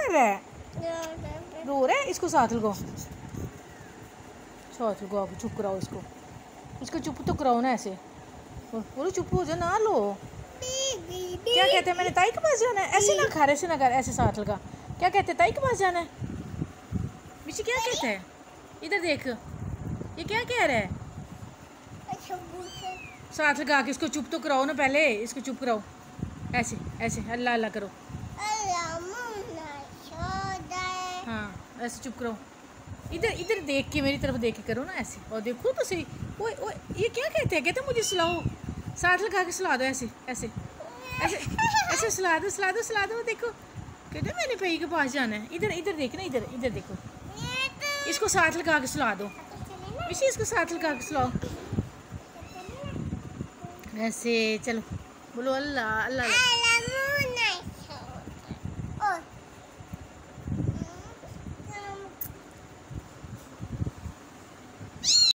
कर रहा है? रो रहा है? इसको साथ लगाओ, साथ लगाओ, चुप कराओ इसको चुप तो कराओ ना। ऐसे बोलो चुप हो जाओ ना। लो क्या कहते हैं? मैंने ताई के पास जाना है? ऐसे ना खा, ऐसे ना कर, ऐसे साथ लगा। क्या कहते हैं? ताई के पास जाना है? मिशी क्या कहते हैं? इधर देख, ये क्या कह रहा है? साथ लगा के इसको चुप तो कराओ ना, पहले इसको चुप कराओ। ऐसे ऐसे अल्लाह अल्लाह करो। हाँ ऐसे चुप कराओ। इधर इधर देख के, मेरी तरफ देख के करो ना ऐसे। और देखो तो सही। ओए ओए ये क्या कहते हैं? कहते हैं मुझे सुलाओ, साथ लगा के सुला दो। ऐसे ऐसे ऐसे ऐसे सुला दो। देखो कहते हैं मैंने भई के पास जाना है। इधर इधर देखना, इधर इधर देखो। इसको साथ लगा के सुला दो। इसी इसको साथ लगा के सुलाओ। ऐसे चलो बोलो अल्लाह अल्लाह।